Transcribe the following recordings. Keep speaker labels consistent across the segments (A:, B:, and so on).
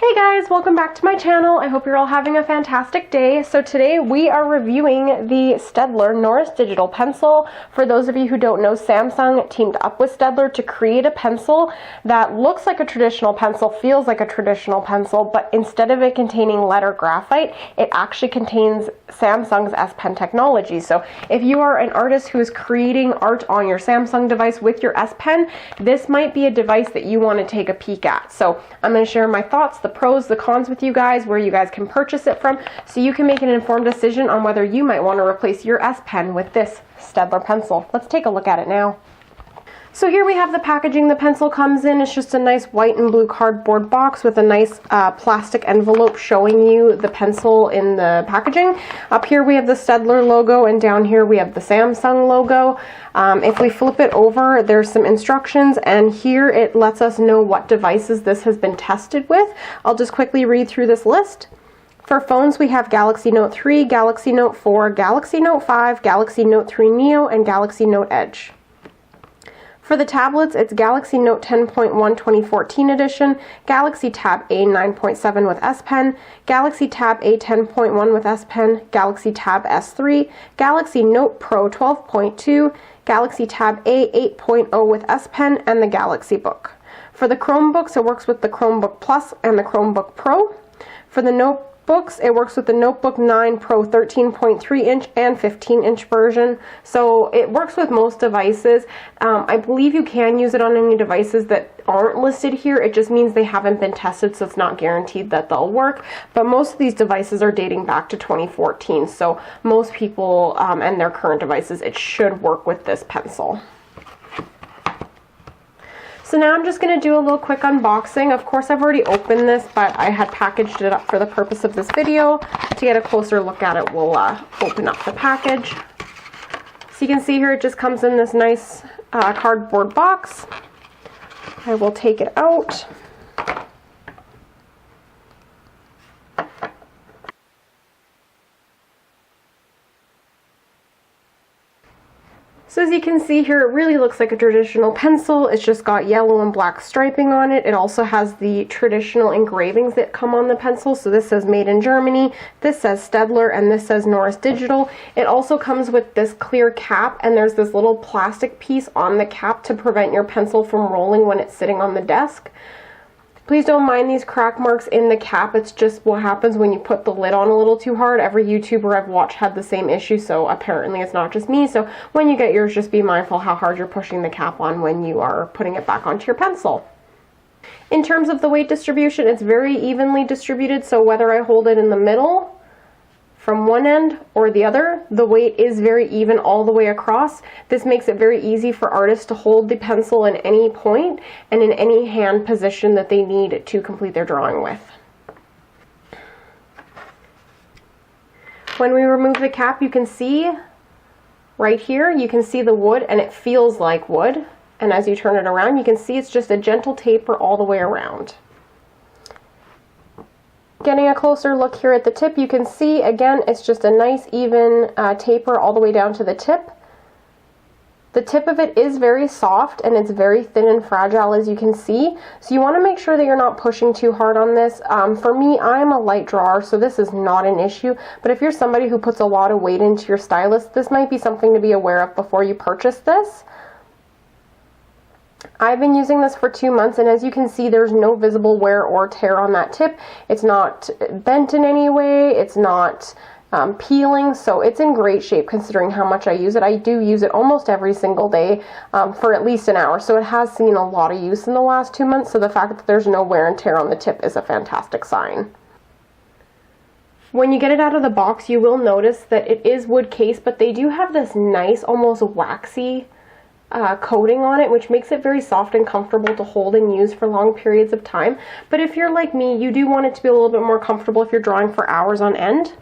A: Hey guys, welcome back to my channel. I hope you're all having a fantastic day. So today we are reviewing the Staedtler Noris Digital Pencil. For those of you who don't know, Samsung teamed up with Staedtler to create a pencil that looks like a traditional pencil, feels like a traditional pencil, but instead of it containing lead or graphite, it actually contains Samsung's S Pen technology. So if you are an artist who is creating art on your Samsung device with your S Pen, this might be a device that you want to take a peek at. So I'm going to share my thoughts, the pros, the cons with you guys, where you guys can purchase it from, so you can make an informed decision on whether you might want to replace your S Pen with this Staedtler pencil. Let's take a look at it now. So here we have the packaging the pencil comes in. It's just a nice white and blue cardboard box with a nice plastic envelope showing you the pencil in the packaging. Up here we have the Staedtler logo, and down here we have the Samsung logo. If we flip it over, there's some instructions, and here it lets us know what devices this has been tested with. I'll just quickly read through this list. For phones, we have Galaxy Note 3, Galaxy Note 4, Galaxy Note 5, Galaxy Note 3 Neo, and Galaxy Note Edge. For the tablets, it's Galaxy Note 10.1 2014 edition, Galaxy Tab A 9.7 with S Pen, Galaxy Tab A 10.1 with S Pen, Galaxy Tab S3, Galaxy Note Pro 12.2, Galaxy Tab A 8.0 with S Pen, and the Galaxy Book. For the Chromebooks, it works with the Chromebook Plus and the Chromebook Pro. For the notebooks, it works with the Notebook 9 Pro 13.3 inch and 15 inch version. So it works with most devices. I believe you can use it on any devices that aren't listed here. It just means they haven't been tested, so it's not guaranteed that they'll work. But most of these devices are dating back to 2014. So most people and their current devices, it should work with this pencil. So now I'm just going to do a little quick unboxing. Of course, I've already opened this, but I had packaged it up for the purpose of this video. To get a closer look at it, we'll open up the package. So you can see here it just comes in this nice cardboard box. I will take it out. So as you can see here, it really looks like a traditional pencil. It's just got yellow and black striping on it. It also has the traditional engravings that come on the pencil. So this says made in Germany, this says Staedtler, and this says Noris Digital. It also comes with this clear cap, and there's this little plastic piece on the cap to prevent your pencil from rolling when it's sitting on the desk. Please don't mind these crack marks in the cap. It's just what happens when you put the lid on a little too hard. Every YouTuber I've watched had the same issue, so apparently it's not just me. So when you get yours, just be mindful how hard you're pushing the cap on when you are putting it back onto your pencil. In terms of the weight distribution, it's very evenly distributed, so whether I hold it in the middle, from one end or the other, the weight is very even all the way across. This makes it very easy for artists to hold the pencil in any point and in any hand position that they need to complete their drawing with. When we remove the cap, you can see right here, you can see the wood, and it feels like wood. And as you turn it around, you can see it's just a gentle taper all the way around. Getting a closer look here at the tip, you can see, again, it's just a nice even taper all the way down to the tip. The tip of it is very soft, and it's very thin and fragile, as you can see. So you want to make sure that you're not pushing too hard on this. For me, I'm a light drawer, so this is not an issue. But if you're somebody who puts a lot of weight into your stylus, this might be something to be aware of before you purchase this. I've been using this for 2 months, and as you can see, there's no visible wear or tear on that tip. It's not bent in any way. It's not peeling, so it's in great shape considering how much I use it. I do use it almost every single day for at least an hour, so it has seen a lot of use in the last 2 months, so the fact that there's no wear and tear on the tip is a fantastic sign. When you get it out of the box, you will notice that it is wood case, but they do have this nice, almost waxy coating on it, which makes it very soft and comfortable to hold and use for long periods of time. But if you're like me, you do want it to be a little bit more comfortable if you're drawing for hours on end.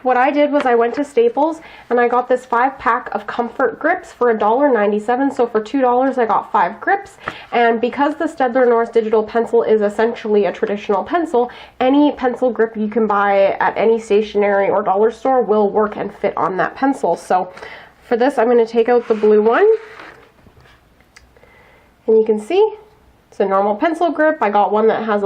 A: What I did was I went to Staples and I got this 5-pack of comfort grips for $1.97. So for $2 I got 5 grips, and because the Staedtler Noris Digital Pencil is essentially a traditional pencil, any pencil grip you can buy at any stationery or dollar store will work and fit on that pencil. So for this, I'm going to take out the blue one, and you can see It's a normal pencil grip. I got one that has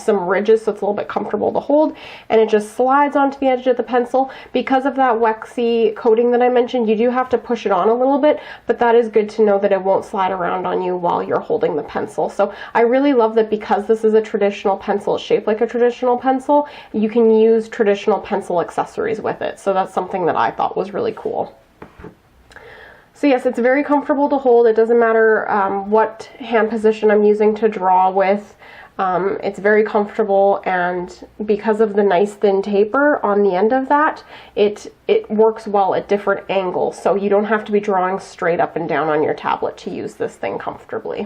A: some ridges, so it's a little bit comfortable to hold, and it just slides onto the edge of the pencil. Because of that waxy coating that I mentioned, you do have to push it on a little bit, but that is good to know that it won't slide around on you while you're holding the pencil. So I really love that because this is a traditional pencil, it's shaped like a traditional pencil, you can use traditional pencil accessories with it. So that's something that I thought was really cool. So yes, it's very comfortable to hold. It doesn't matter what hand position I'm using to draw with. It's very comfortable, and because of the nice thin taper on the end of that, it works well at different angles. So you don't have to be drawing straight up and down on your tablet to use this thing comfortably.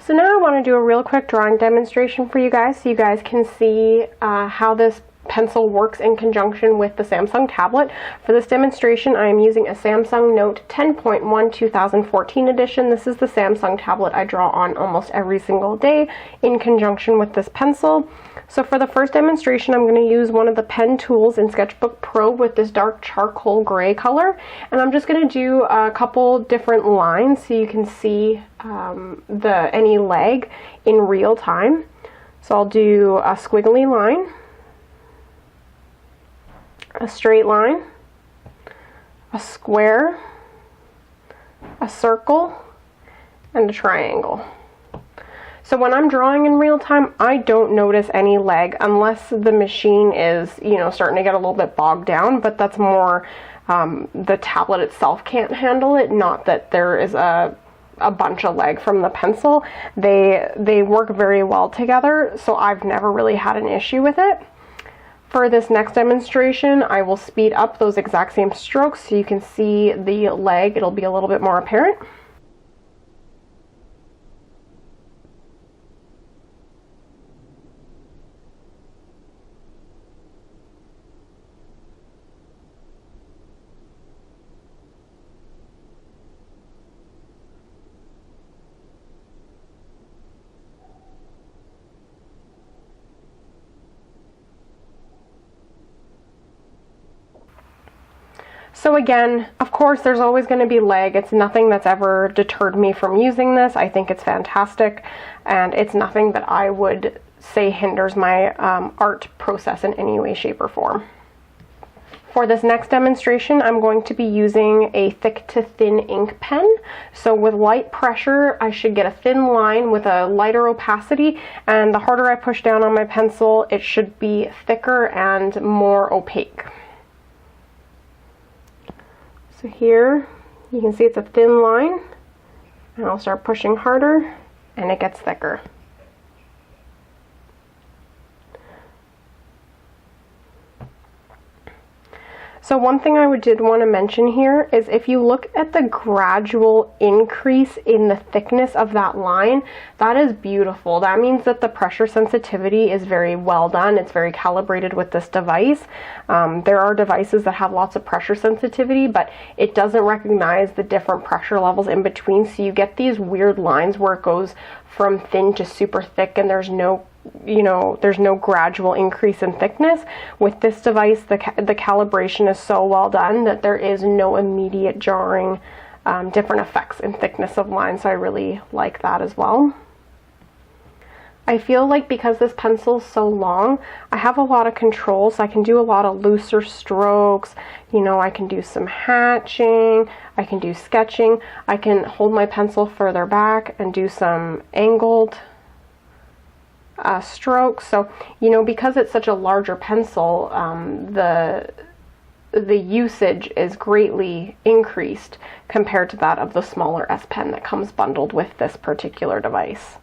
A: So now I want to do a real quick drawing demonstration for you guys so you guys can see how this pencil works in conjunction with the Samsung tablet. For this demonstration, I am using a Samsung Note 10.1 2014 edition. This is the Samsung tablet I draw on almost every single day in conjunction with this pencil. So for the first demonstration, I'm going to use one of the pen tools in Sketchbook Pro with this dark charcoal gray color, and I'm just going to do a couple different lines so you can see any lag in real time. So I'll do a squiggly line, a straight line, a square, a circle, and a triangle. So when I'm drawing in real time, I don't notice any lag unless the machine is, starting to get a little bit bogged down, but that's more the tablet itself can't handle it, not that there is a bunch of lag from the pencil. They work very well together, so I've never really had an issue with it. For this next demonstration, I will speed up those exact same strokes so you can see the lag. It'll be a little bit more apparent. So again, of course, there's always going to be lag. It's nothing that's ever deterred me from using this. I think it's fantastic, and it's nothing that I would say hinders my art process in any way, shape, or form. For this next demonstration, I'm going to be using a thick to thin ink pen. So with light pressure, I should get a thin line with a lighter opacity, and the harder I push down on my pencil, it should be thicker and more opaque. So here, you can see it's a thin line, and I'll start pushing harder, and it gets thicker. So one thing I did want to mention here is if you look at the gradual increase in the thickness of that line, that is beautiful. That means that the pressure sensitivity is very well done. It's very calibrated with this device. There are devices that have lots of pressure sensitivity, but it doesn't recognize the different pressure levels in between, so you get these weird lines where it goes from thin to super thick and there's no gradual increase in thickness. With this device, the calibration is so well done that there is no immediate jarring different effects in thickness of line, so I really like that as well. I feel like because this pencil is so long, I have a lot of control, so I can do a lot of looser strokes. I can do some hatching, I can do sketching, I can hold my pencil further back and do some angled strokes. So because it's such a larger pencil, the usage is greatly increased compared to that of the smaller S Pen that comes bundled with this particular device.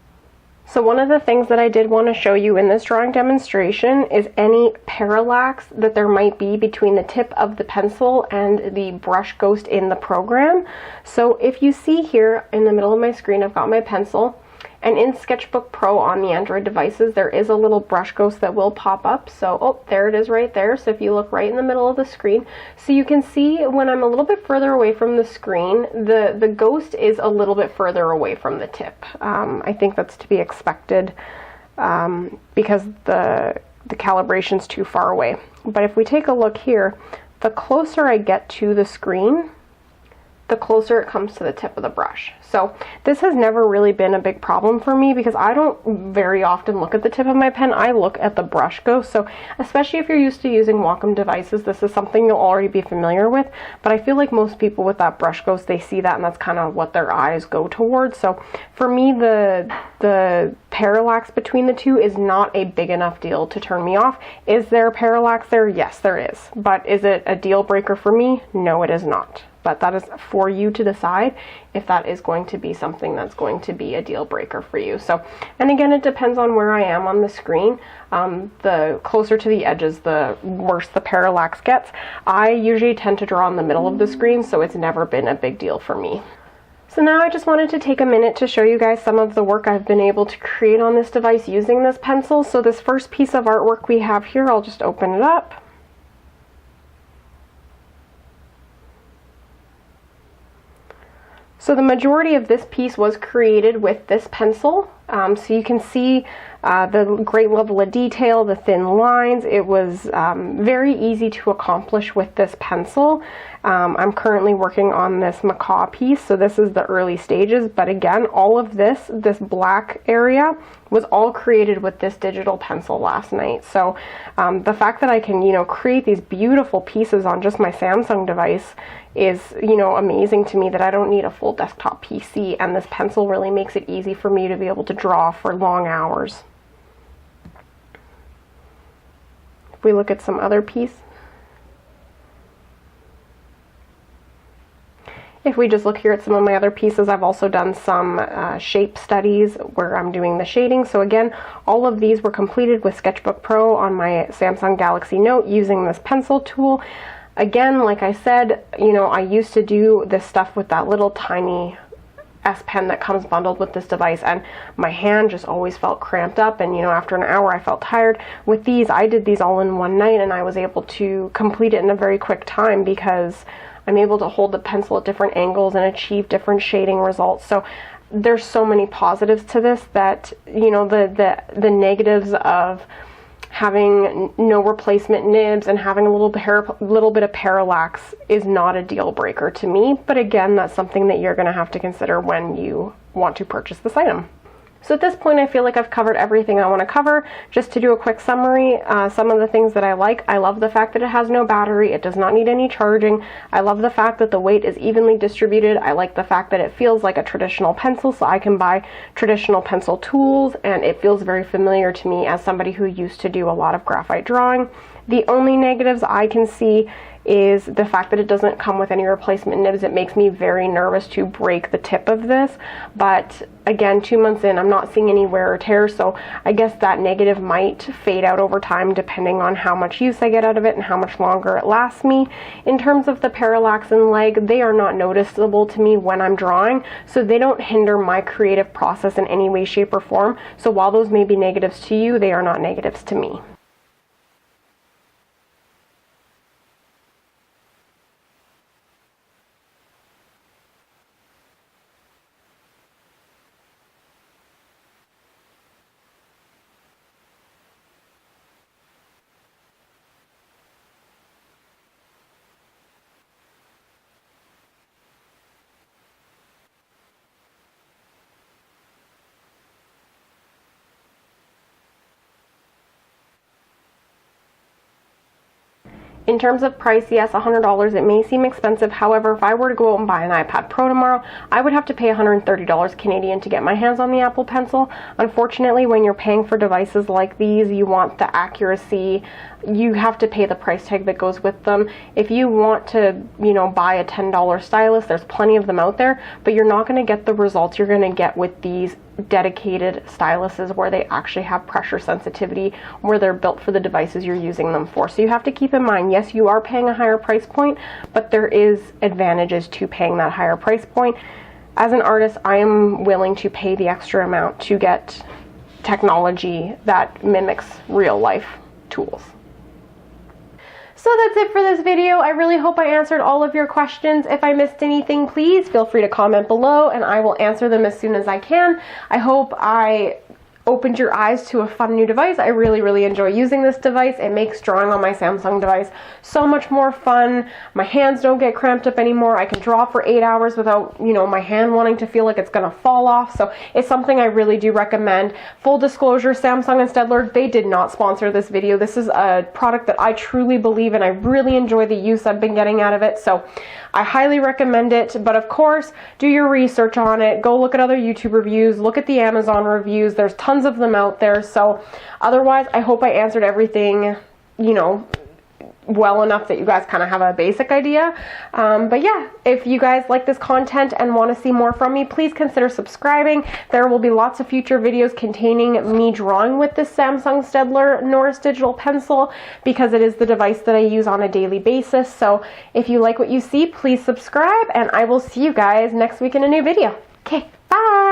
A: So one of the things that I did want to show you in this drawing demonstration is any parallax that there might be between the tip of the pencil and the brush ghost in the program. So if you see here in the middle of my screen, I've got my pencil, and in Sketchbook Pro on the Android devices, there is a little brush ghost that will pop up. So, oh, there it is right there. So if you look right in the middle of the screen, so you can see when I'm a little bit further away from the screen, the ghost is a little bit further away from the tip. I think that's to be expected because the calibration's too far away. But if we take a look here, the closer I get to the screen, the closer it comes to the tip of the brush. So this has never really been a big problem for me because I don't very often look at the tip of my pen. I look at the brush go. So especially if you're used to using Wacom devices, this is something you'll already be familiar with. But I feel like most people with that brush ghost, they see that and that's kind of what their eyes go towards. So for me, the parallax between the two is not a big enough deal to turn me off. Is there parallax there? Yes, there is. But is it a deal breaker for me? No, it is not. But that is for you to decide if that is going to be something that's going to be a deal breaker for you. So, and again, it depends on where I am on the screen. The closer to the edges, the worse the parallax gets. I usually tend to draw in the middle of the screen, so it's never been a big deal for me. So now I just wanted to take a minute to show you guys some of the work I've been able to create on this device using this pencil. So this first piece of artwork we have here, I'll just open it up. So the majority of this piece was created with this pencil. So you can see the great level of detail, the thin lines. It was very easy to accomplish with this pencil. I'm currently working on this macaw piece, so this is the early stages. But again, all of this black area was all created with this digital pencil last night. So the fact that I can, create these beautiful pieces on just my Samsung device is, amazing to me, that I don't need a full desktop PC, and this pencil really makes it easy for me to be able to draw for long hours. If we look at some other piece, if we just look here at some of my other pieces, I've also done some shape studies where I'm doing the shading. So again, all of these were completed with Sketchbook Pro on my Samsung Galaxy Note using this pencil tool. Again, like I said, I used to do this stuff with that little tiny S Pen that comes bundled with this device, and my hand just always felt cramped up, and after an hour I felt tired. With these, I did these all in one night, and I was able to complete it in a very quick time because I'm able to hold the pencil at different angles and achieve different shading results. So there's so many positives to this that, the negatives of having no replacement nibs and having a little bit of parallax is not a deal breaker to me. But again, that's something that you're going to have to consider when you want to purchase this item. So at this point, I feel like I've covered everything I want to cover. Just to do a quick summary, some of the things that I like. I love the fact that it has no battery. It does not need any charging. I love the fact that the weight is evenly distributed. I like the fact that it feels like a traditional pencil, so I can buy traditional pencil tools, and it feels very familiar to me as somebody who used to do a lot of graphite drawing. The only negatives I can see is the fact that it doesn't come with any replacement nibs. It makes me very nervous to break the tip of this, but again, 2 months in, I'm not seeing any wear or tear, so I guess that negative might fade out over time depending on how much use I get out of it and how much longer it lasts me. In terms of the parallax and leg, they are not noticeable to me when I'm drawing, so they don't hinder my creative process in any way, shape, or form. So while those may be negatives to you, they are not negatives to me. In terms of price, yes, $100, it may seem expensive. However, if I were to go out and buy an iPad Pro tomorrow, I would have to pay $130 Canadian to get my hands on the Apple Pencil. Unfortunately, when you're paying for devices like these, you want the accuracy. You have to pay the price tag that goes with them. If you want to, buy a $10 stylus, there's plenty of them out there, but you're not going to get the results you're going to get with these dedicated styluses where they actually have pressure sensitivity, where they're built for the devices you're using them for. So you have to keep in mind, yes, you are paying a higher price point, but there is advantages to paying that higher price point. As an artist, I am willing to pay the extra amount to get technology that mimics real life tools. So that's it for this video. I really hope I answered all of your questions. If I missed anything, please feel free to comment below and I will answer them as soon as I can. I hope I opened your eyes to a fun new device. I really enjoy using this device. It makes drawing on my Samsung device so much more fun. My hands don't get cramped up anymore. I can draw for 8 hours without, you know, my hand wanting to feel like it's gonna fall off. So it's something I really do recommend. Full disclosure, Samsung and Staedtler, they did not sponsor this video. This is a product that I truly believe in. I really enjoy the use I've been getting out of it. So I highly recommend it. But of course, do your research on it. Go look at other YouTube reviews. Look at the Amazon reviews. There's tons of them out there. So otherwise, I hope I answered everything, you know, well enough that you guys kind of have a basic idea. But yeah, if you guys like this content and want to see more from me, please consider subscribing. There will be lots of future videos containing me drawing with this Samsung Staedtler Noris Digital Pencil, because it is the device that I use on a daily basis. So if you like what you see, please subscribe, and I will see you guys next week in a new video. Okay, bye!